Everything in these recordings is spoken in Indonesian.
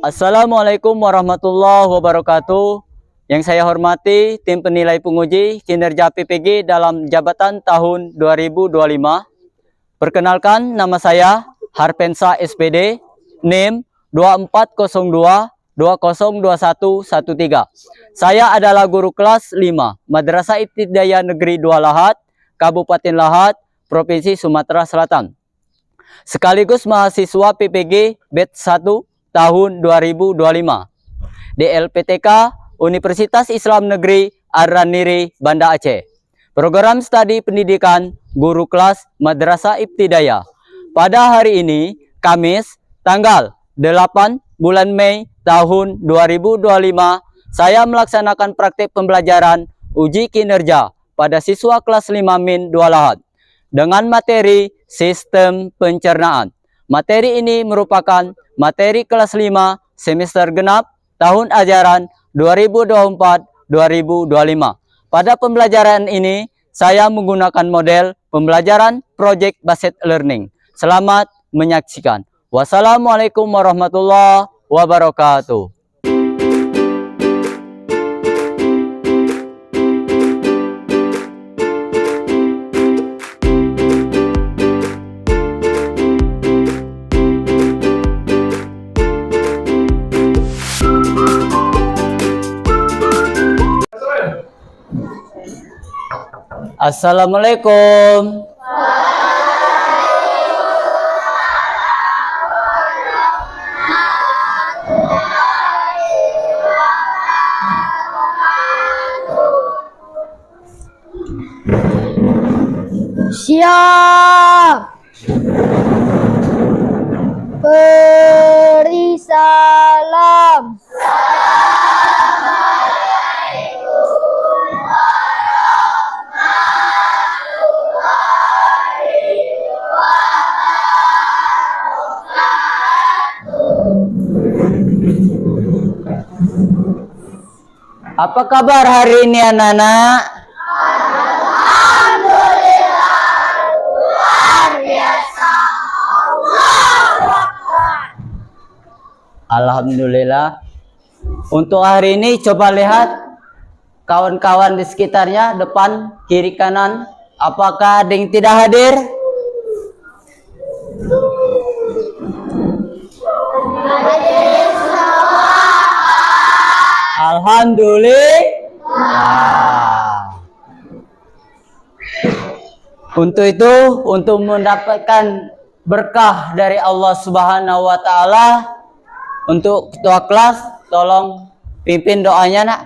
Assalamualaikum warahmatullahi wabarakatuh. Yang saya hormati tim penilai penguji kinerja PPG dalam jabatan tahun 2025. Perkenalkan, nama saya Harpensa SPD, NIM 2402202113. Saya adalah guru kelas 5 Madrasah Ibtidaiyah Negeri 2 Lahat, Kabupaten Lahat, Provinsi Sumatera Selatan. Sekaligus mahasiswa PPG batch 1 tahun 2025 di LPTK Universitas Islam Negeri Ar-Raniri, Banda Aceh. Program studi pendidikan guru kelas Madrasah Ibtidaiyah. Pada hari ini, Kamis, tanggal 8 bulan Mei tahun 2025, saya melaksanakan praktik pembelajaran uji kinerja pada siswa kelas 5 Min 2 Lahat dengan materi sistem pencernaan. Materi ini merupakan materi kelas 5 semester genap tahun ajaran 2024-2025. Pada pembelajaran ini, saya menggunakan model pembelajaran Project Based Learning. Selamat menyaksikan. Wassalamualaikum warahmatullahi wabarakatuh. Assalamualaikum. Siap. Beri salam. Apa kabar hari ini anak-anak? Alhamdulillah, luar biasa. Alhamdulillah. Untuk hari ini coba lihat kawan-kawan di sekitarnya, depan, kiri, kanan. Apakah ada yang tidak hadir? Alhamdulillah. Untuk itu, untuk mendapatkan berkah dari Allah Subhanahu wa Ta'ala, untuk ketua kelas, tolong pimpin doanya, nak.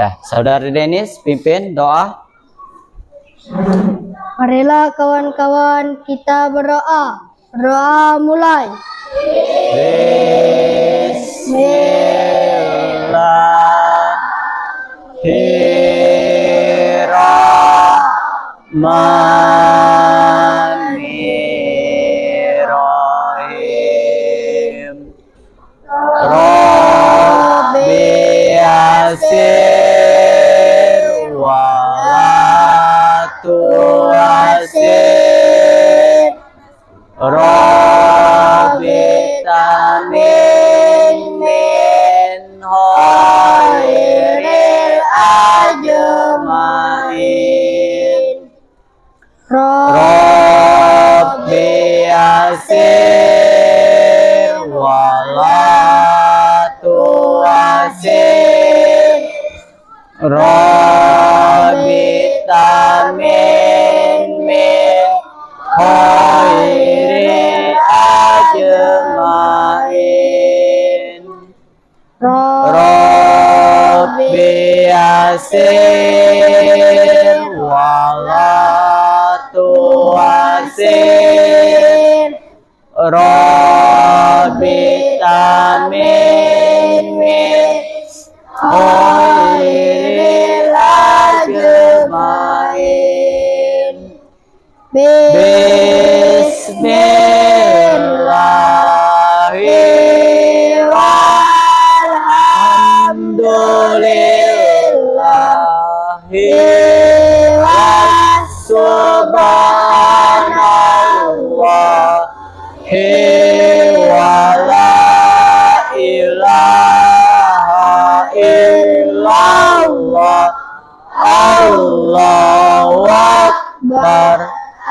Ya, Saudari Denis, pimpin doa. Marilah kawan-kawan kita berdoa. Berdoa mulai. Bismillahirrahmanirrahim. Rabbi yasir wa la tu'asir. Rabbi tamin min khairil ajmain. Rabbi yasir wa la tu'asir. Rabbi tamin min khairil ajmain. Rabbi yasir wa la tu'asir. Rabbi tamin min khairil ajmain. Bismillahirrahmanirrahim. Allahu Akbar.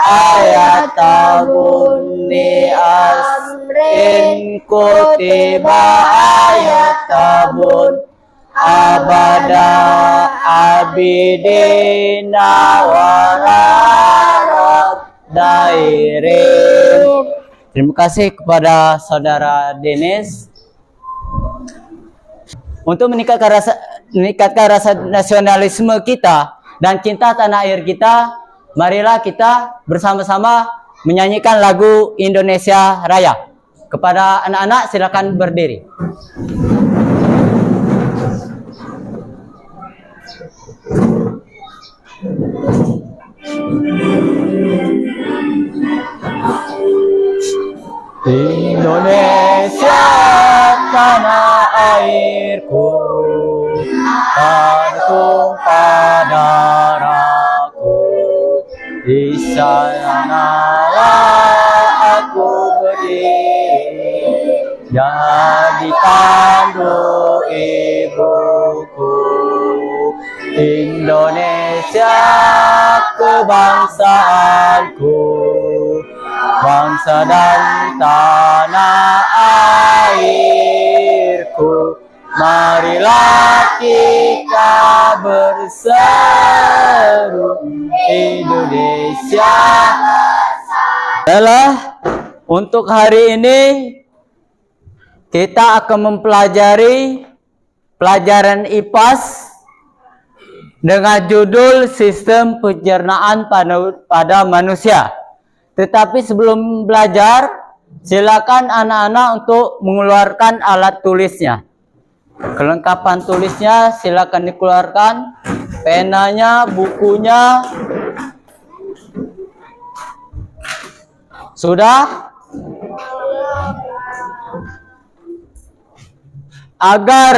Ayatabun ni asrin kutiba ayatabun abada abidina wararat dairin. Terima kasih kepada saudara Dennis untuk meningkatkan rasa nasionalisme kita dan cinta tanah air kita. Marilah kita bersama-sama menyanyikan lagu Indonesia Raya. Kepada anak-anak silakan berdiri. Indonesia tanah airku, bertumpah darahku, di sanalah aku berdiri, jadi tanduk ibuku. Indonesia kebangsaanku, bangsa dan tanah airku. Marilah kita berseru Indonesia. Adalah untuk hari ini kita akan mempelajari pelajaran IPAS dengan judul Sistem Pencernaan pada Manusia. Tetapi sebelum belajar, silakan anak-anak untuk mengeluarkan alat tulisnya. Kelengkapan tulisnya silakan dikeluarkan, penanya, bukunya. Sudah? Agar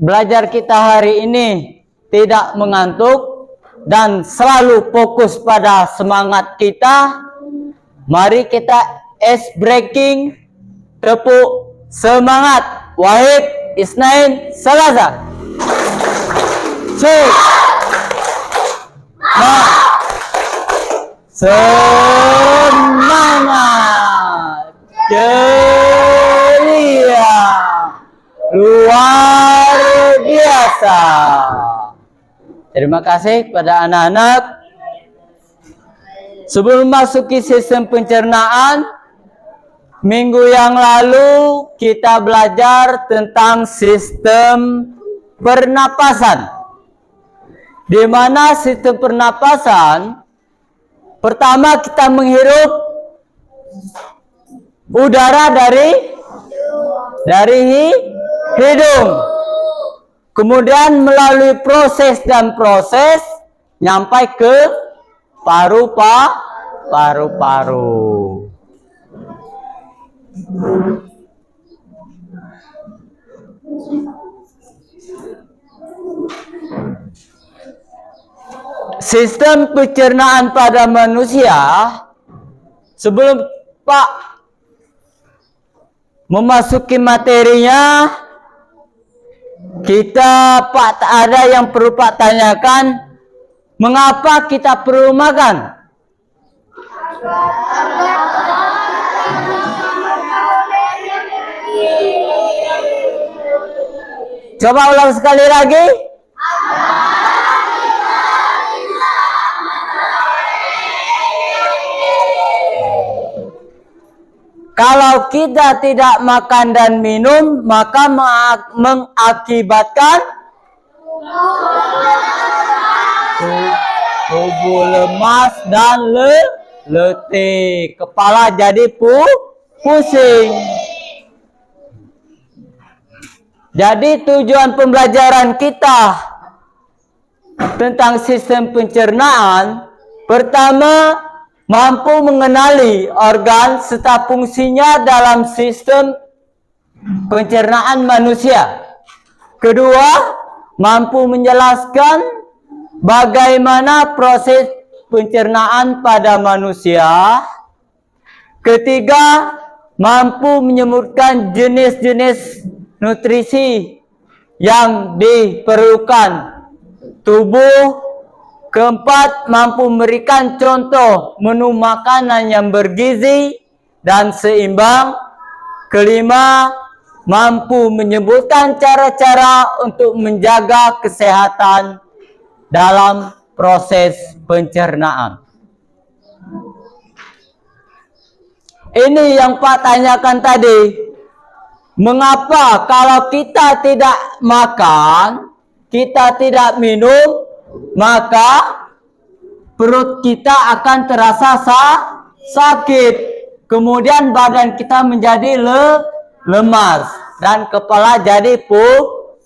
belajar kita hari ini tidak mengantuk dan selalu fokus pada semangat kita, mari kita ice breaking, tepuk semangat. Wahid, Isnain, Salasa. Cek. Nah. Semangat. Ceria. Luar biasa. Terima kasih kepada anak-anak. Sebelum masuki sistem pencernaan, minggu yang lalu kita belajar tentang sistem pernapasan. Di mana sistem pernapasan, pertama kita menghirup udara dari hidung. Kemudian melalui proses nyampai ke paru-paru. Sistem pencernaan pada manusia, sebelum Pak memasuki materinya, ada yang perlu Pak tanyakan, mengapa kita perlu makan? Coba ulang sekali lagi. Kalau kita tidak makan dan minum, maka mengakibatkan tubuh lemas dan letih. Kepala jadi pusing. Jadi tujuan pembelajaran kita tentang sistem pencernaan, pertama, mampu mengenali organ serta fungsinya dalam sistem pencernaan manusia. Kedua, mampu menjelaskan bagaimana proses pencernaan pada manusia. Ketiga, mampu menyebutkan jenis-jenis nutrisi yang diperlukan tubuh. Keempat, mampu memberikan contoh menu makanan yang bergizi dan seimbang. Kelima, mampu menyebutkan cara-cara untuk menjaga kesehatan dalam proses pencernaan. Ini yang Pak tanyakan tadi. Mengapa kalau kita tidak makan, kita tidak minum, maka perut kita akan terasa sakit. Kemudian badan kita menjadi lemas dan kepala jadi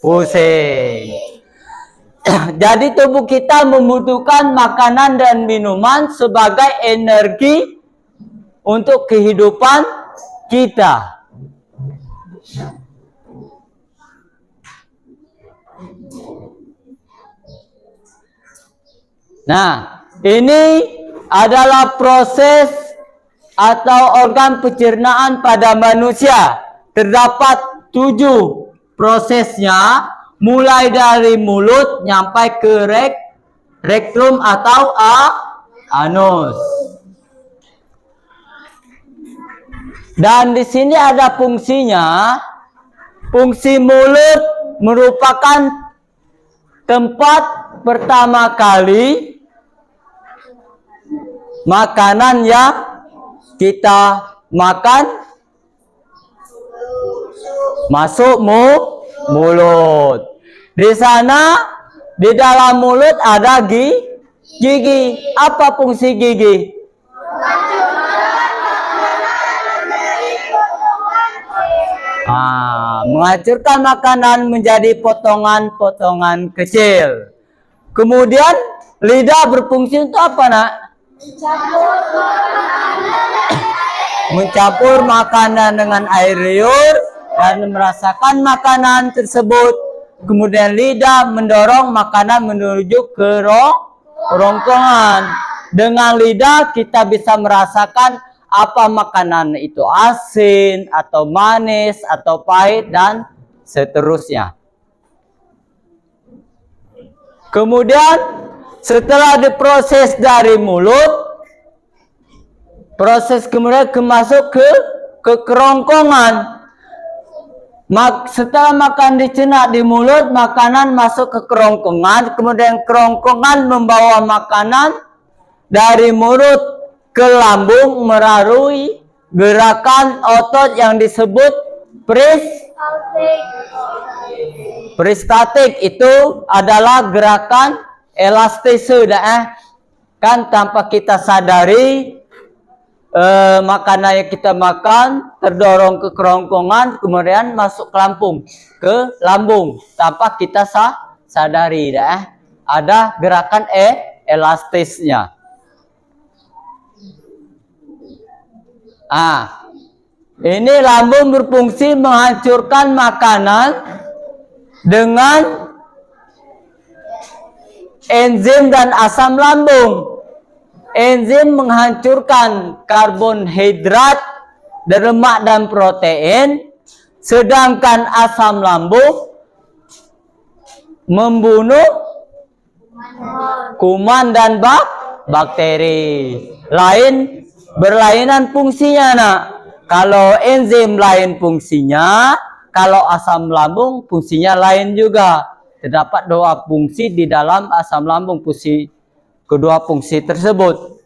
pusing. Jadi tubuh kita membutuhkan makanan dan minuman sebagai energi untuk kehidupan kita. Nah, ini adalah proses atau organ pencernaan pada manusia. Terdapat 7 prosesnya, mulai dari mulut nyampai ke rektum atau anus. Dan di sini ada fungsinya. Fungsi mulut merupakan tempat pertama kali makanan yang kita makan masuk mulut. Di sana, di dalam mulut ada gigi. Apa fungsi gigi? Menghancurkan makanan menjadi potongan-potongan kecil. Kemudian lidah berfungsi untuk apa, Nak? Mencampur makanan dengan air liur dan merasakan makanan tersebut. Kemudian lidah mendorong makanan menuju ke kerongkongan. Dengan lidah kita bisa merasakan apa makanan itu, asin atau manis atau pahit dan seterusnya. Kemudian setelah diproses dari mulut, proses kemudian masuk ke kerongkongan. Setelah makan dicerna di mulut, makanan masuk ke kerongkongan, kemudian kerongkongan membawa makanan dari mulut ke lambung melalui gerakan otot yang disebut peristatik. Itu adalah gerakan elastase, kan tanpa kita sadari makanan yang kita makan terdorong ke kerongkongan, kemudian masuk ke lambung tanpa kita sadari, ada gerakan elastisnya. Ini lambung berfungsi menghancurkan makanan dengan enzim dan asam lambung. Enzim menghancurkan karbohidrat, lemak dan protein, sedangkan asam lambung membunuh kuman dan bakteri. Berlainan fungsinya, Nak. Kalau enzim lain fungsinya, kalau asam lambung fungsinya lain juga. Terdapat 2 fungsi di dalam asam lambung, kedua fungsi tersebut.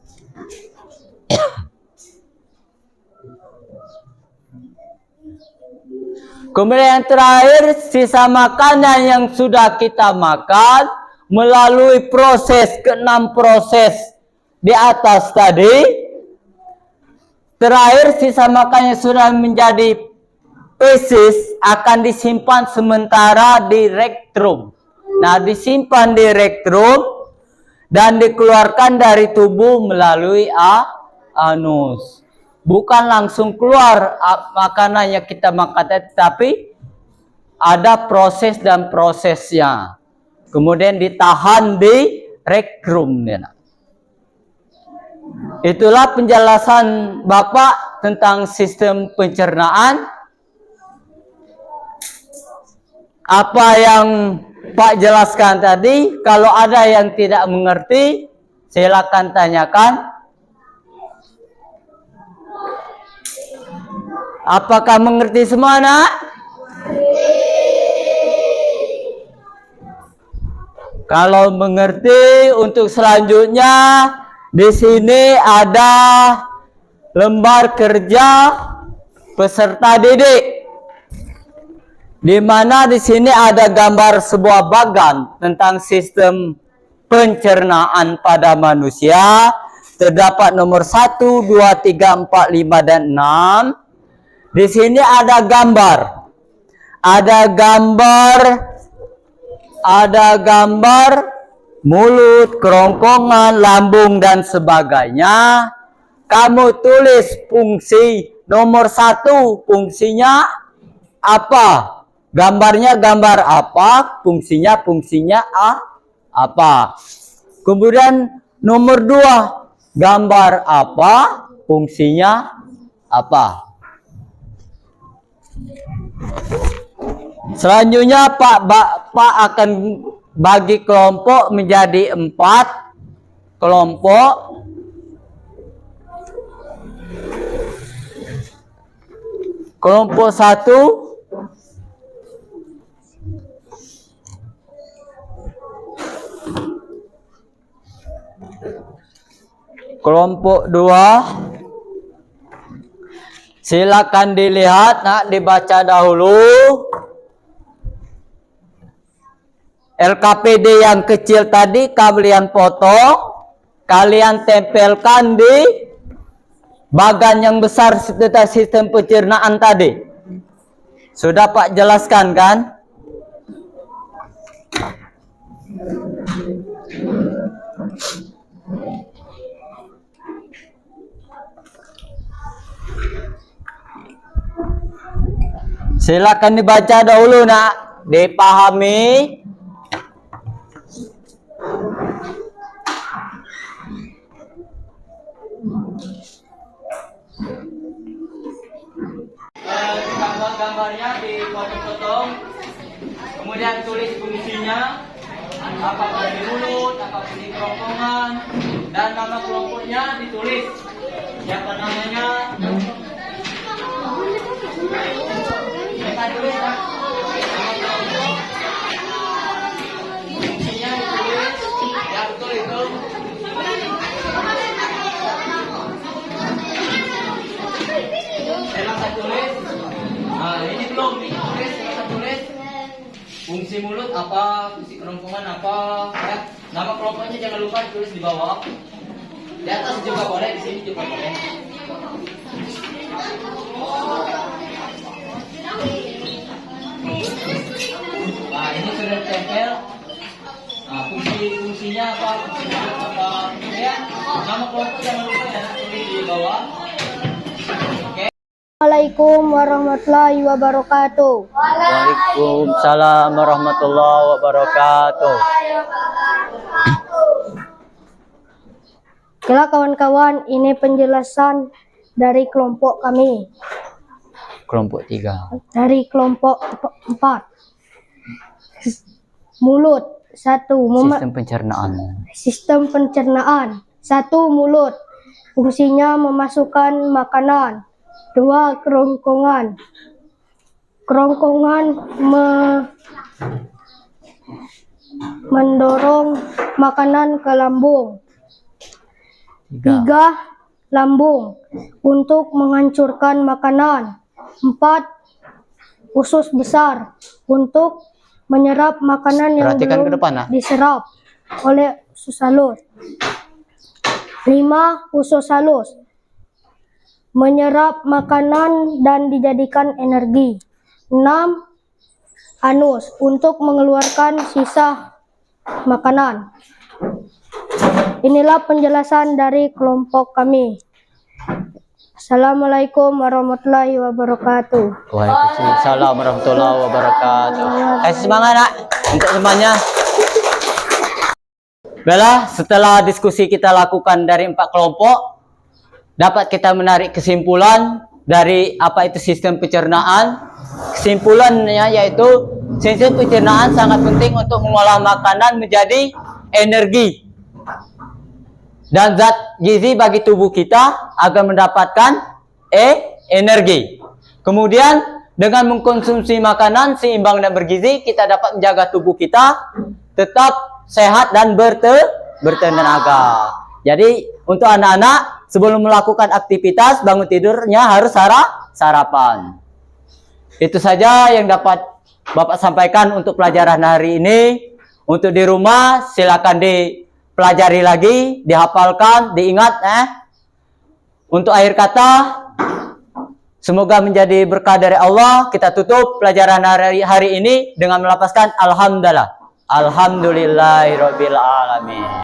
Kemudian yang terakhir, sisa makanan yang sudah kita makan melalui proses ke-6 proses di atas tadi. Terakhir, sisa makanan yang sudah menjadi fesis akan disimpan sementara di rektum. Nah, disimpan di rektum dan dikeluarkan dari tubuh melalui anus. Bukan langsung keluar makanan yang kita makan, tapi ada proses dan prosesnya. Kemudian ditahan di rektum. Itulah penjelasan Bapak tentang sistem pencernaan. Apa yang Pak jelaskan tadi, kalau ada yang tidak mengerti, silakan tanyakan. Apakah mengerti semua, Nak? Kalau mengerti, untuk selanjutnya di sini ada lembar kerja peserta didik, di mana di sini ada gambar sebuah bagan tentang sistem pencernaan pada manusia. Terdapat nomor 1, 2, 3, 4, 5, dan 6. Di sini ada gambar. Ada gambar mulut, kerongkongan, lambung, dan sebagainya. Kamu tulis fungsi nomor 1, fungsinya apa? Gambarnya gambar apa? Fungsinya apa? Kemudian nomor 2, gambar apa? Fungsinya apa? Selanjutnya Pak akan bagi kelompok menjadi 4 kelompok. Kelompok 1 kelompok 2. Silakan dilihat, Nak, dibaca dahulu. LKPD yang kecil tadi kalian potong, kalian tempelkan di bagan yang besar tentang sistem pencernaan tadi. Sudah Pak jelaskan kan? Silakan dibaca dahulu, Nak, dipahami. Gambarnya dipotong-potong, kemudian tulis fungsinya, apakah di mulut, apakah di kerongkongan, dan nama kelompoknya ditulis. Siapa namanya? Kita tulis, Pak. Nama kelompok, fungsinya ditulis. Ya betul itu. Silakan tulis. Nah, ini belum ditulis, silakan tulis. Fungsi mulut apa, fungsi kerongkongan apa, ya. Nama kelompoknya jangan lupa ditulis di bawah. Di atas juga boleh, di sini juga boleh. Nah, ini sudah ditempel. Nah, fungsinya apa, fungsi mulut apa, ya. Nama kelompok jangan lupa ya, tulis di bawah. Assalamualaikum warahmatullahi wabarakatuh. Waalaikumsalam warahmatullahi wabarakatuh. Oke kawan-kawan, ini penjelasan dari kelompok kami. Kelompok 3. Dari kelompok 4. Mulut 1. Sistem pencernaan. Sistem pencernaan. 1. Mulut. Fungsinya memasukkan makanan. 2. Kerongkongan. Kerongkongan mendorong makanan ke lambung. 3. Lambung untuk menghancurkan makanan. 4. Usus besar untuk menyerap makanan yang Perhatikan belum ke depan, Nak. diserap oleh usus halus. 5. Usus halus menyerap makanan dan dijadikan energi. 6. Anus untuk mengeluarkan sisa makanan. Inilah penjelasan dari kelompok kami. Assalamualaikum warahmatullahi wabarakatuh. Waalaikumsalam warahmatullahi wabarakatuh. Semangat, Nak, untuk semuanya. Baiklah, setelah diskusi kita lakukan dari 4 kelompok, dapat kita menarik kesimpulan dari apa itu sistem pencernaan. Kesimpulannya yaitu sistem pencernaan sangat penting untuk mengolah makanan menjadi energi dan zat gizi bagi tubuh kita agar mendapatkan energi. Kemudian dengan mengkonsumsi makanan seimbang dan bergizi, kita dapat menjaga tubuh kita tetap sehat dan bertenaga. Jadi untuk anak-anak sebelum melakukan aktivitas bangun tidurnya harus sarapan. Itu saja yang dapat Bapak sampaikan untuk pelajaran hari ini. Untuk di rumah silakan dipelajari lagi, dihafalkan, diingat. Untuk akhir kata, semoga menjadi berkah dari Allah. Kita tutup pelajaran hari ini dengan melafazkan alhamdulillah. Alhamdulillahirabbil alamin.